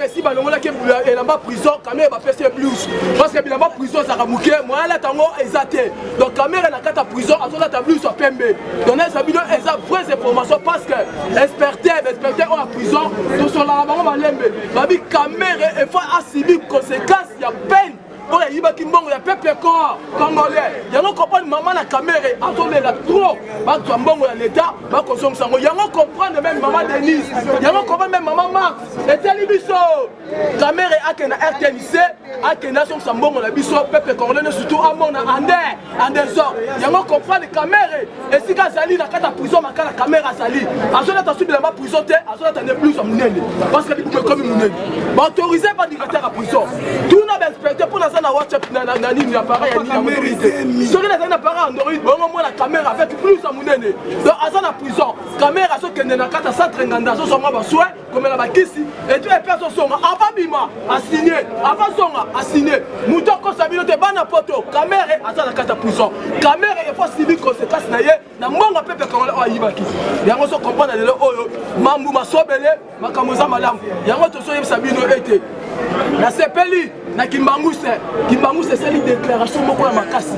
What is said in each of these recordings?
Camère ici, elle a prison, Camère va faire blues. Parce que la prison, ça va mouquer, moi, elle a tango exaté. Donc Camère, elle a 4 prison, elle a ta blues à PMB. Donc elle a vidéo, elle a vraies informations parce que l'experteur en la prison, donc sur la maman, elle a Camère, elle faut assumer conséquences, il y a peine. Voilà, il y a un peuple congolais. Il y a un comprendre maman la caméra, attendez la trop. L'État, il y a un comprendre même maman Denise. Il y a un comprendre même maman Marc. Et télévision. Caméra a qu'un RTNC, a qu'un nation Sambongo la biso, peuple congolais surtout à mon en désordre. Il y a un comprendre les caméras. Et si Gazali n'a qu'à la prison, la caméra Zali. À ce moment-là, tu as la prison, à ce moment-là, tu n'es plus en Mounene. Parce que tu peux comme Mounene. Autorisé par le directeur à prison. Tout le monde respecté pour la na WhatsApp na appareil ya ni soki na na appareil Android bongo moi la caméra avec plus à munene donc aza na prison caméra so kende na kata centre nganda so songa ba soin comme la bakisi et tu es personne songa avant bima a signé avant songa a signé muto ko sabino te bana poto caméra aza na kata prison caméra il faut suivre conséquence na ye na mbonga pepe ko la ayibaki yango so comprendre le oyo mambu masobele makamoza malamu yango to so sabino ete na sepeli na Kimbanguse c'est une déclaration moko ya makasi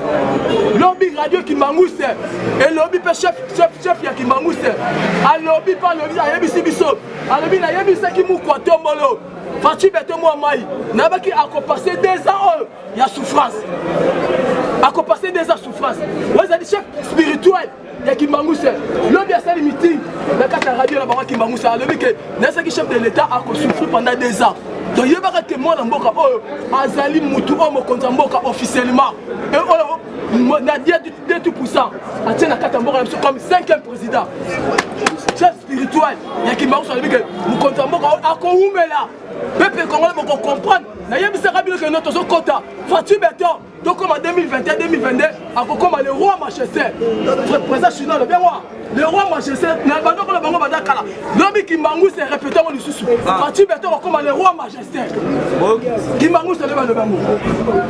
lobby radio Kimbanguse et lobby chef ya Kimbanguse a lobby pas lobby a yebisi biso a lobby na yebisa ki mukwa tombolo Fatou beto moi mai na baki akopasser 2 ans ya souffrance akopasser 2 ans souffrance ouais c'est chef spirituel ya Kimbanguse lobby a sali meeting na kata radio na ba Kimbanguse a lobby que na ce qui chef de l'état a souffrir pendant 2 ans. Donc il y a un témoin dans Mboka, Azali Moutou, Mokonza Mboka officiellement. Et on a dit 2%. A tient à Katamboka comme 5e président. Chef spirituel, il y a qui m'a dit que Mokonza Mboka a Koumela. Peuple Congolais pour comprendre. Il y a que notre quota. Fatou Beton, donc comme en 2021-2022, comme le roi Manchester, président chinois, le roi Manchester, l'homme qui m'a dit répété au sous. Fatou Beton comme le roi Manchester. Qui m'a dit le même mot.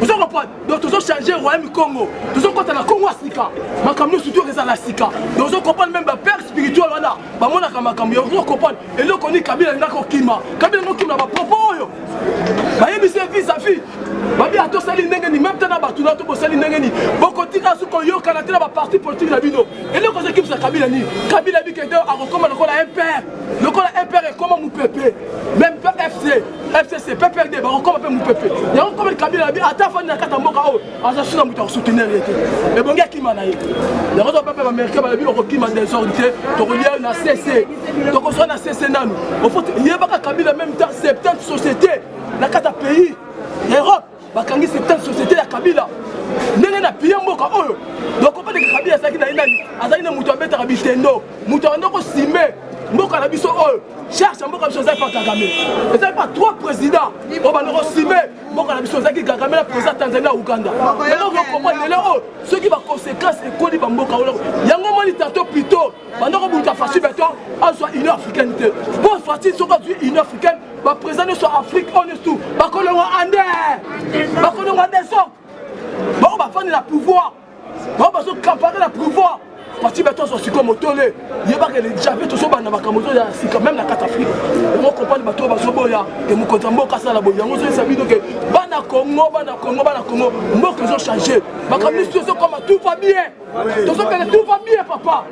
Vous comprenez? Donc nous avons changé le royaume Congo. Nous avons compté la Congo à Sika. Ma camion surtout que ça la Sika. Nous avons compris même le père spirituel là. Bah mon akama camion. Nous comprenons. Et là qu'on est Kabila n'a qu'au Kima. Kabila n'a Kima n'a pas propos. Bah il s'est vu sa fille. Bah bien à tous les nègres même temps na batuna to bosali nègres. Beaucoup de gens sont yo Canada ba parti politique la bino. Et là qu'on équipe sa Kabila ni. Kabila bi que a recommandé le père. Le col impère est comment mon pépé. Même FCC PPRD ba recommandé mon pépé. Il y a encore le Kabila bi ata fa na kata mboka o. Aza na muto soutenir été. Et bon gars qui m'a naï. Le reste peuple américain ba bi ko qui m'a désordre to relier na CC. Donc on soit na CC nanu. Au fait il y a pas Kabila même temps 70 sociétés na kata pays Europe bakangi 70 sociétés ya Kabila. Ndenge na piya mboka oyo. Donc on peut dire Kabila ça qui na nani. Azali na muto abeta ka bitendo. Muto andoko simé. Mboka na biso oyo. Cherche mboka biso za pas Kagame. Et ça pas 3 présidents. On va le simé. Mboka na biso za ki Kagame la président Tanzania Uganda. Et donc on comprend ceux qui va conséquences et kodi ba mboka oyo. Yango moni tato plutôt. Pendant que vous fassiez béton, on soit une africaine. Bon, facile, soit une africaine, va présenter sur Afrique, on est tout. Va qu'on a un va qu'on a des sortes. Bon, on va faire le pouvoir. Bon, on va se campaner le pouvoir. Parti béton sur Siko Motole. Il y a pas que les javis, tout ça, on va comme même la carte Afrique. On comprend le bateau, on va se boya. Et mon compte en banque, ça la boya. On se dit que Bana Congo, moi qu'ils ont changé. Ma situation comme tout va bien. Tout va bien, papa.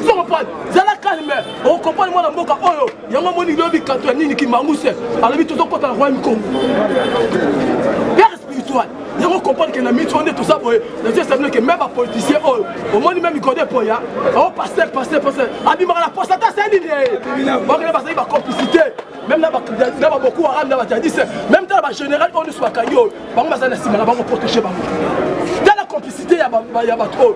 Vous comprenez? Zala calme. On comprend moi la mboka oyo. Yango moni lobi katouani qui manguse. Alors tout ça quand la roi Congo. Père spirituel. Yango comprendre que na mythe on est tout ça pour. Les ça veut que même les politiciens au monde même ils connaissent pour ya. On passer. Abima la poste ça c'est l'idée. Bon que parce qu'il va complicité. Même là beaucoup arabe là va dire même dans la général on soit kayo. Bango bazana simala bango protéger bango. Dans la complicité il y a trop.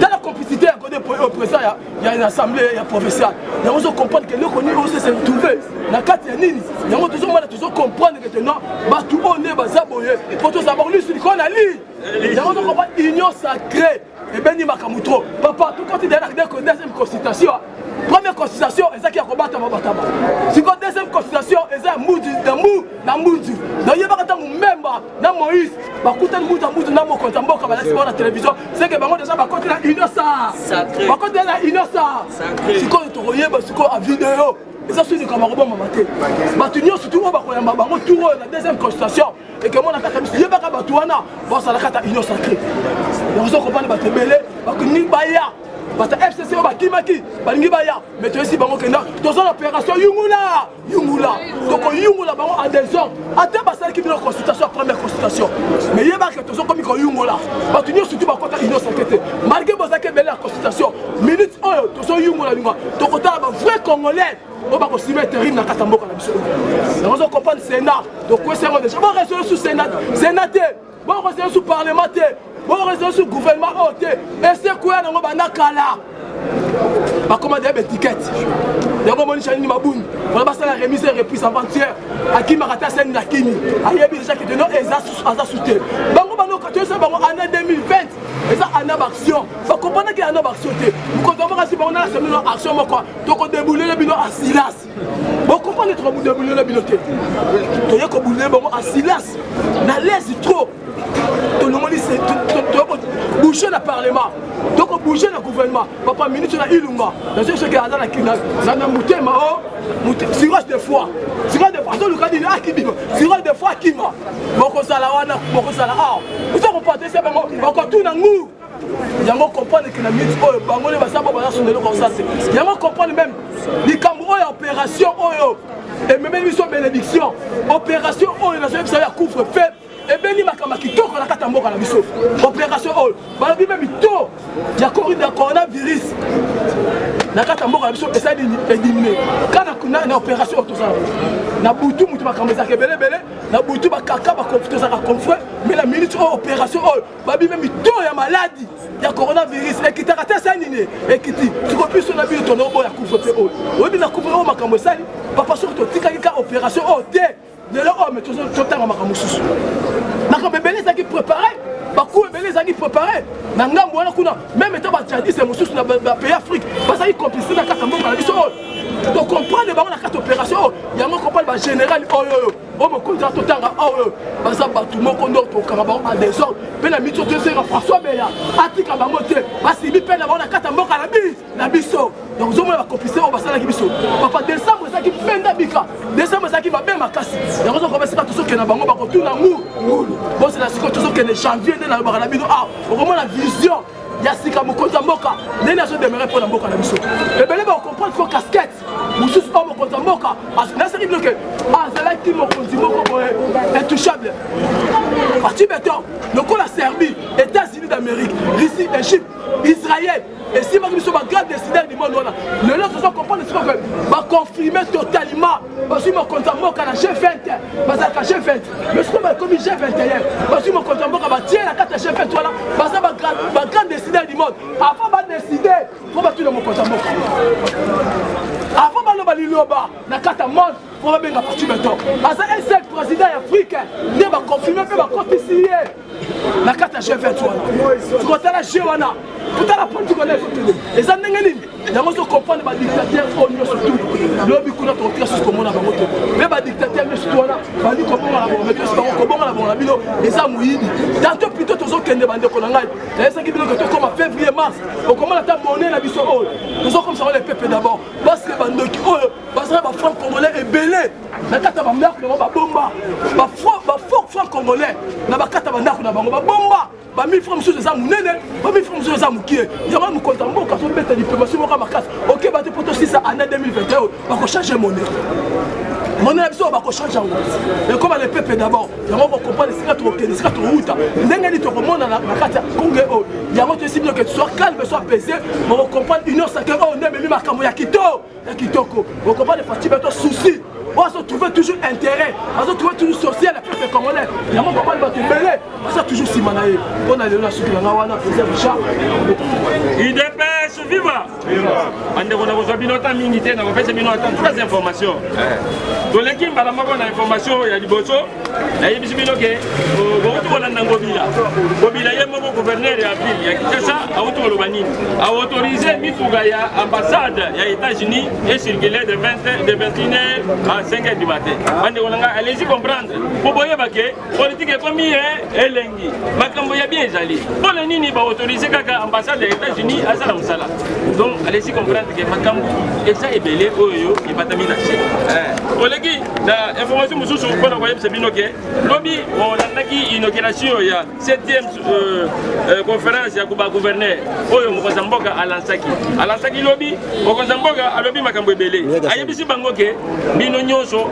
Dans la complicité il y a au président il y a une assemblée il y a provinciale. Il y a on comprendre que le connu aussi c'est trouvé. Na kati ya nini? Il y a toujours comprendre que non ba tout on est bazaboye. Faut tout savoir lui celui qu'on a lu. Il y a on comprendre union sacrée. Et ben ni makamutro. Papa tout quand il y a la deuxième constitution. Première constitution, c'est ça qui a combattu Mabatama. Si la deuxième constitution, c'est ça Moudi, na Moudi. Donc il y a pas tant même na Moïse, ba kuta Moudi na mo konta mboka ba la télévision, c'est que bango déjà ba konta la innocence. Sacré. Ba konta la innocence. Sacré. Si ko to royeba si ko a vidéo. et ça c'est du camarade mamaté batunyo surtout on va koyamba bango tour la deuxième constitution et que mon akata monsieur yebaka batuana bon ça la kata union sacrée on se comprendre batebele bakuni baya bata FCC bakimaki balingi baya mais tu aussi bango kenda dans une opération yungula donc yungula bango en désordre ata basala qui la constitution première constitution mais yebaka to comme ko yungula batunyo surtout bakota union sacrée malgré bozake belle la constitution minute oyo to so yungula linga to kota ba vrai congolais on va continuer terrible na katamboka na biso on se comprendre Sénat donc quoi c'est déjà bon rester sous Sénat sénateur bon rester sous parlementaire bon rester sous gouvernement haute et c'est quoi na ngobana kala ba commander des étiquettes d'abord mon chani maboun on va passer la remise et reprise avant-hier à qui marata sen na kimi ayebi déjà que de nos eza souté bango bano ka ça bango année 2020 et ça en action va comprendre qu'il y a en action vous comprenez si on a la semaine action quoi donc débouler le bino à silence bon comprendre trop débouler le bino té to yako bouler bango à silence na laisse trop tout le monde c'est bouger le parlement donc bouger le gouvernement papa ministre na ilunga dans ce que a dans la kina na mutema o sirage de foi so le cadre akibima sirage de foi kima boko sala wana boko sala ah vous avez pas de ça boko tout na ngou yango comprendre que la minute oyo bango le basaba bana sondelo comme ça c'est yango comprendre même likambo oyo opération oyo et même mission bénédiction opération oyo na ça ya couvre-feu et bien, il y a une opération. Il y a un coronavirus. Il y a une opération. Mais la minute opération, il y a maladie. Il y a coronavirus. Et qui t'a raté ça, et qui dit, tu peux plus sur la vie de ton homme, il y a couvre-feu. Il y a couvre-feu, papa, surtout, il y a une opération. De là, mais tout le temps, on a bébé qui préparé, qui préparé. Même étant bâti, c'est mon souci dans le pays Afrique. Parce qu'il complicité dans la carte de donc comprendre la carte d'opération. Il y a un compagnie général. On me contrat tout le temps. Parce que tout le monde a des ordres. Mais la mission de François Béa, Atika Bamote, parce qu'il peine d'avoir la carte de la biso. Donc, vous avez complicité au bassin de la biso. Papa, décembre, c'est qui peine d'Abika. Décembre, c'est qui va bien ma casse. Il y a un commence à tout ce qui est dans le bango, tout dans le bon, c'est la situation qui est janvier dans le barabino. Ah, au moment la vision. Il y a Sika Mokonza Moka, les nations demeurent pour la Moka la mission. Et bien, on comprend qu'il faut casquette. Vous tous pas Mokonza Moka. Parce que là, c'est que c'est là qui Mokonza Moka est intouchable. Parti béton, le coup la Serbie, États-Unis d'Amérique, Russie, Égypte, Israël. Et si nous sommes en grande décideur du monde, le lot se comprendre que va confirmer totalement. Parce que Mokonza Moka la G20, parce que la G20, mais ce qu'on a commis G21, parce que Mokonza Moka va tirer la carte de G20, parce que la grande décideur du monde. Avant de décider, il faut battre le Mokonza Moka. Avant de liloba, la carte de monde, il faut bien la partie béton. Parce que un seul président africain, il va confirmer, il va continuer. La carte de G20, tu vois la G1. Tout à la politique, les années, il y a comprendre les dictateurs surtout. L'homme qui a été sur comment on a voté. Mais les dictateurs, surtout, on a dit comment on a voté. Comment on a voté. Les amouillis. Tantôt plutôt, tous ceux qui ont demandé qu'on a gagné. Les gens qui ont dit comme en février, mars. Comment on a monnaie la biso. Nous sommes comme ça, les peuples d'abord. Parce que les gens qui ont les francs congolais est belé. La carte va mettre le bomba. Les francs congolais. La carte va mettre le bomba. Ba 1000 francs monsieur za munene ba 1000 francs monsieur za mukie yama mu konta mboka so beta diplomatie moka makasi OK ba te poto 6 année 2021 ba ko changer monnaie monnaie biso ba ko changer ngo et comme les peuples d'abord yama ko comprendre sika to okende sika to ruta ndenge ni to komona na kata konge o yama to sibilo que tu sois calme sois apaisé on comprendre union sacrée on ne même makambo ya kitoko on comprendre les partis beto souci. On se trouve toujours intérêt, on se trouve toujours social, le peuple congolais. Il y a mon papa qui va te mêler, on se toujours si manaï. On a le là sur la Nawana, il dépêche, viva! On a besoin de notre minité, on a fait trois informations. Dans l'équipe, on a une information, il y a du bosso, il y a des gens qui ont un Ngobila. Ngobila, il y a un gouverneur de la ville, il y a qui ça, a autorisé Mitugaya, ambassade, il y a États-Unis, et circuler de 21h à 5h du matin. Allez-y comprendre. Pour voyez que politique est comme et lengi. Makambo ya bien jali. Pour le nini va autoriser kaka ambassade des États-Unis à Salamsala. donc allez-y comprendre que makambu eza ebele oyo ebatami na se oleki na information mosusu mpona koyebisa bino ke lobi olandaki inauguration ya 7e conférence ya kuba gouverneur oyo mokonzi mboka alansaki lobi mokonzi mboka alobi makambo ebele ayebisi bango ke bino nyonso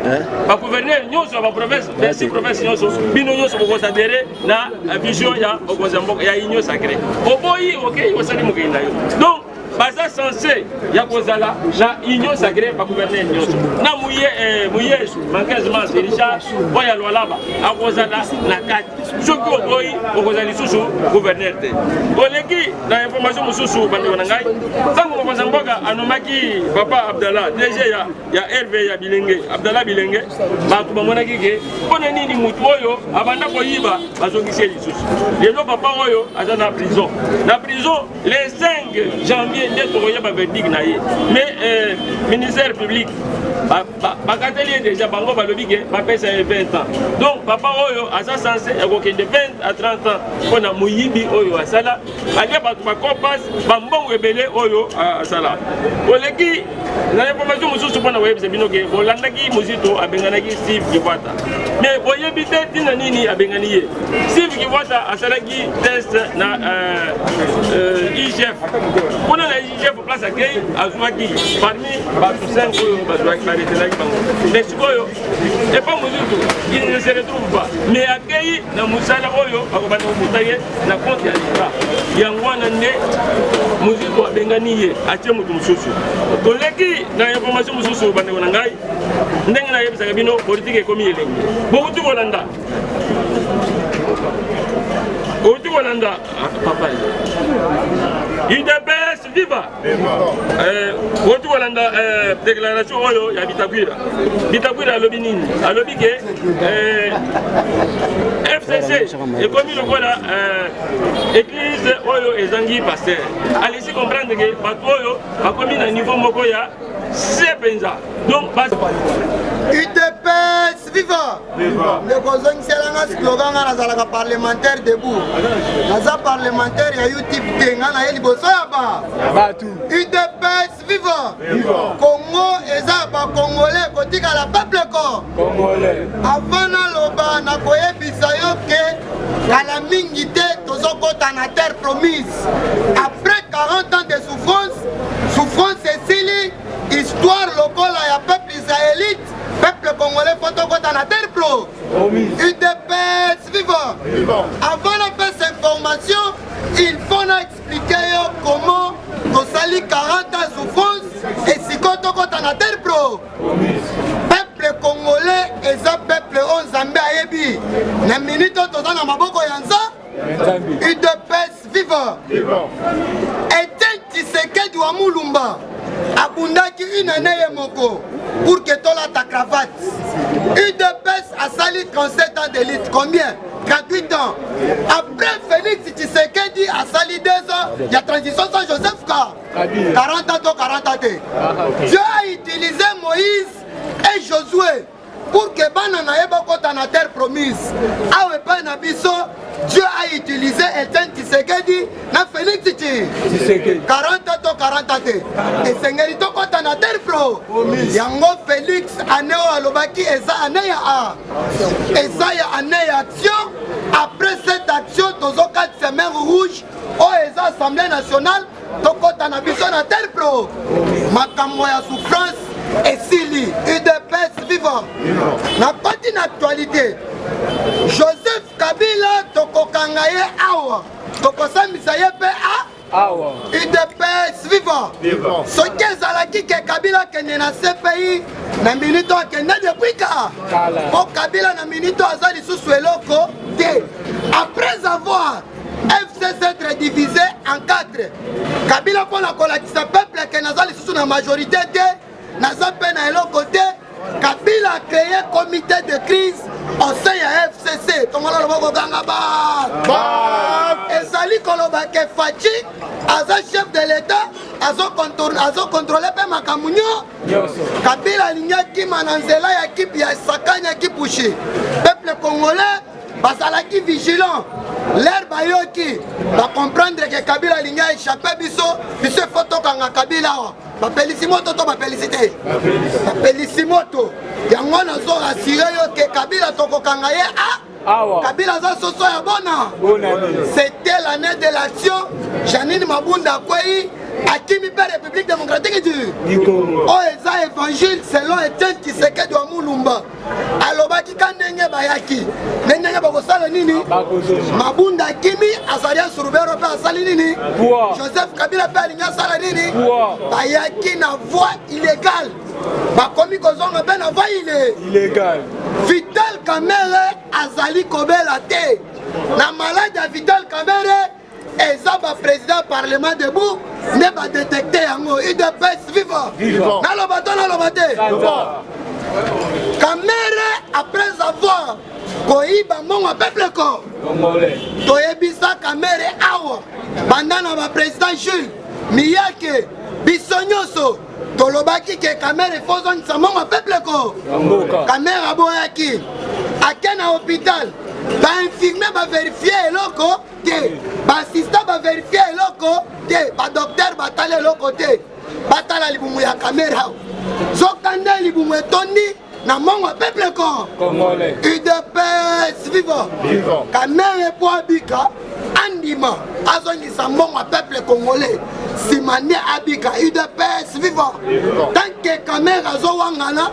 bagouverneur nyonso ya baprovince besi province nyonso bino nyonso bokosadere na vision ya mokonzi mboka ya union sacrée oboyi okei osali mokei na yo donc baza censé ya kozala na union sacrée ba gouverner nyonso na muyesu mankazima Richard oya lwalaba akozala na kati soki oboyi okozala lisusu gouverneur te oleki na information mosusu bandeko na ngai ntango mokonzi mboka anomaki papa Abdallah DG ya RV ya Bilenge Abdallah Bilenge bato bamonaki ke mpona nini mutu oyo abanda koyiba bazongisi lisusu lelo papa oyo aza na prison le 5 janvier nde tokoyeba verdict na ye mais ministère public bakateli déjà bango balobi ke bapesa 20 ans donc papa oyo aza censé akokende 20 à 30 ans mpona moyibi oyo asala alie bato bakopas bambongo ebele oyo asala oleki na information mosusu mpona koyebisa bino ke bolandaki mozito abenganaki Steve Kivwata mais boyebi te ntina nini abengani ye Steve Kivwata asalaki test na IGF mpona na IGF place akei azwaki parmi bato 5 oyo bazwaki baretelaki bango mais sikoyo epa mosusu il ne se retrouve pas mais akei na mosala oyo bakobanda kobuta ye na compte ya leta yango wana nde mosusu abengani ye atie moto mosusu toleki na information mosusu bandeko na ngai ndenge nayebisaka bino politike ekomi elenge bokuti kolanda papa UDPS viva bokuti kolanda déclaration oyo ya Bitakwira alobi nini alobi ke FCC ekomi lokola église oyo ezangi pasteur allez-y comprendre que bato oyo bakomi na niveau moko ya sepenza donc UDPS viva le kozongiselanga slogan nga nazalaka parlementaire debout naza parlementaire ya YouTube te nga na ye liboso ya bato UDPS viva Congo eza bakongolais kotikala peuple congolais avant naloba nakoyebisa yo ke kala mingi te tozokota na terre promise après 40 ans de souffrance esili histoire lokola ya peuple israélite peuple congolais fotokota na terre pro UDPS vivant avant de faire cette information il faut nous expliquer comment tosali 40 ans souffrance et si kotokota na terre pro peuple congolais eza peuple on Nzambe ayebi na minute toza na maboko ya Nzambe UDPS vivant Etienne Tshisekedi wa Mulumba abundaki une année moko pour que tola ta cravate UDPS a sali 37 ans de lutte combien 38 ans après Félix Tshisekedi a sali 2 ans il y a transition sans Joseph Ka 40 ans 40 ans Dieu a utilisé Moïse et Josué pour que bana na yeba kota na terre promise awe pa na biso Dieu a utilisé Etienne Tshisekedi na Félix Tshisekedi 40 ans et sengeli to kota na terre pro yango Félix ane o alobaki eza ane ya ane ya action après cette action tozo 4 semaines rouges o eza assemblée nationale to kota na biso na terre pro makambo ya souffrance esili UDPS vivant na parti na actualité Joseph Kabila tokokanga ye awa tokosambisa ye pe awa UDPS vivant soki ezalaki ke Kabila kende na CPI na minito akende depuis ka po Kabila na minito aza lisusu eloko te après avoir FCC être divisé en 4 Kabila mpona kolakisa peuple ke naza lisusu na majorité te naza mpe na eloko te Kabila a créé un comité de crise au sein de FCC. Tongala loboko ganga ba. Ezali koloba ke Fachi, aza chef de l'État, azo contrôler pe makamunyo. Kabila linyaki mananzela ya kipi ya sakanya kipushi. Peuple congolais bazalaki vigilant. L'air bayoki va comprendre que Kabila linya échappé biso photo kanga Kabila bapelisi moto to bapelisi te bapelisi moto yango nazo rassurer yo ke Kabila tokokanga ye Kabila za soso ya bona. C'était l'année de l'action. Janine Mabunda Kwei Akimi Père République démocratique du Congo. Oh eza évangile selon Etienne Tshisekedi wa Mulumba. Alobaki kanenge bayaki. Nenge bakosala nini? Mabunda Akimi azalia surubero pe asali nini? Joseph Kabila pe alinga sala nini? Bayaki na voie illégale. Bakomi kozonga pe na voie illégale. Vital Kamerhe azali kobela te. Na malade ya Vital Kamerhe eza ba président parlement debout ne ba détecter yango UDPS vivant. Naloba to naloba te. Kamerhe après avoir koyiba mongo peuple ko. Toyebisa Kamerhe awa bandana ba président Jules Miyake Bisonyoso tolobaki ke Kamerhe fozongisa mongo peuple ko. Kamerhe aboyaki akena hôpital ba infirmier ba vérifier eloko te ba assistant ba vérifier eloko te ba docteur ba tala eloko te batala libumu ya Kamerhe zokanda libumu etondi na mongo peuple ko UDPS vivant Kamerhe po abika andima azongisa mongo peuple congolais simane abika UDPS vivant tant que Kamerhe azowangana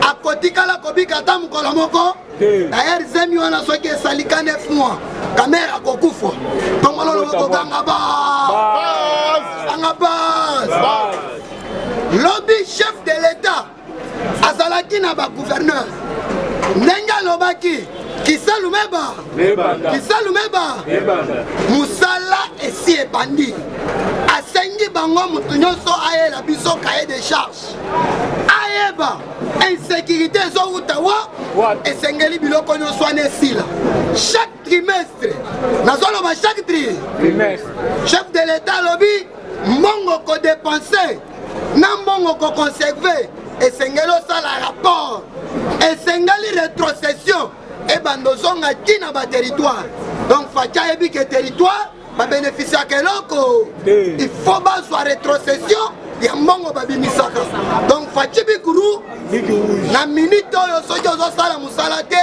akotikala kobika ta mokolo moko. D'ailleurs zemi wana soki esalika 9 mois Kamerhe akokufa tongololo kokanga lobby chef de l'état azalaki na ba gouverneur ndenge alobaki kisalumeba musala esi ebandi asengi bango mutu nyonso ayela biso cahier de charge ayeba insécurité ezowuta wa esengeli biloko nyonso wana esila chaque trimestre nazoloba chaque trimestre chef de l'état alobi mbongo kodepense na mbongo koconserve esengeli osala rapport esengeli rétrocession ebandozonga tina ba territoire donc facha yebi ke territoire ba bénéficier keloko il faut bazwa rétrocession ya mbongo babimisaka donc fachi bikuru na minute oyo soki ozosala musala te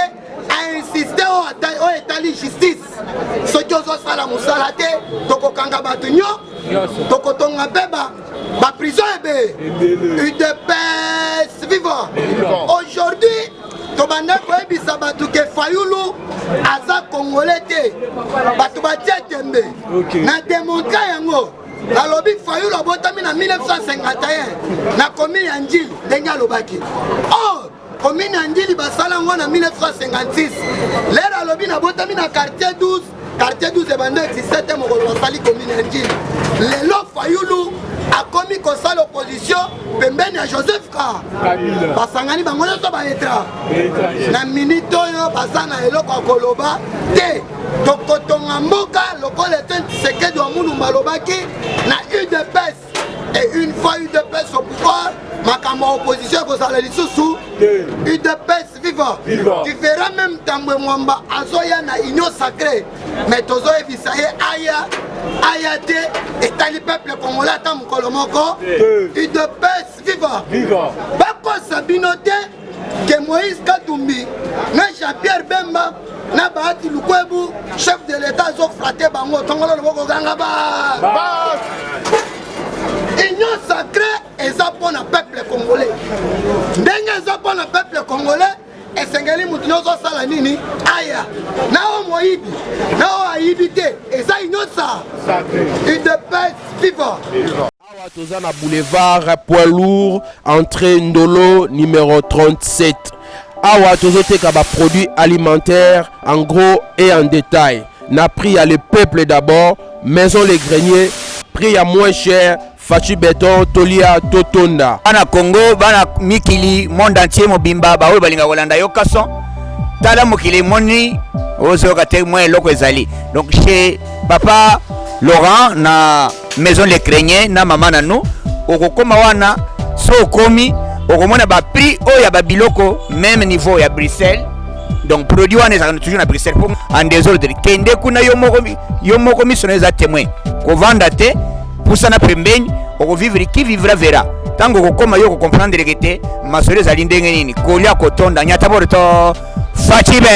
ainsiste o etali justice soki ozosala musala te tokokanga bato tokotonga mpe baprison ebe UDPS vivant aujourd'hui tobanda koyebisa bato ke Fayulu aza congolais te bato batia tembe na démontre yango nalobi Fayulu abotami na 1951 na commune ya Njili ndenge alobaki commune ya Njili basala yango na 1956 lero alobi nabotami na quartier 12 ebanda 17 mokolo basali commune ya Njili lelo Fayulu akomi kosala opposition pembeni ya Joseph Kabila basangani bango nyonso baetra na minute oyo baza na eloko ya koloba te tokotonga mboka lokola Etienne Tshisekedi wa Mulumba alobaki na UDPS et une fois UDPS au pouvoir makambo ya opposition ekozala lisusu UDPS vivant tu verras même Tambwe Mwamba azoya na union sacrée mais tozoyebisa ye aya te etali peuple congolais ata mokolo moko UDPS vivant bakosa bino te ke Moïse Katumbi na Jean-Pierre Bemba na Bahati Lukwebo chef de l'état azofrate bango tongolo loboko ganga union sacrée eza mpona peuple congolais ndenge eza mpona peuple congolais esengeli mutu nyonso osala nini aya nao moyibi nao ayibi te eza union sacrée UDPS vivant. Awa toza na boulevard poids lourd entrée Ndolo numéro 37. Awa tozoteka ba produits alimentaires en gros et en détail. Na prix à le peuple d'abord, maison les greniers, prix à moins cher. Fachi Beton, Tolia, Totonda. Bana Congo, bana Mikili, monde entier, Mobimba, Baoui, Balinga, Walanda, Yokason. Tala Mokili, Moni, Ozo, Kate, moi, Loko, Zali. Donc, chez Papa Laurent, na Maison Les Créniers, na Maman, na nous, Okokoma Wana, Sokomi, Okomona, ba prix, Oya, Babiloko, même niveau, ya Bruxelles. Donc, produit, on est toujours à Bruxelles. En désordre, Kende, Kuna, Yomokomi, soneza témoin. Kovanda te. Pusana pembeni okovivre qui vivra verra tango kokoma yo comprendre que te masolo ezali ndenge nini kolia kotonda nyata borto facibe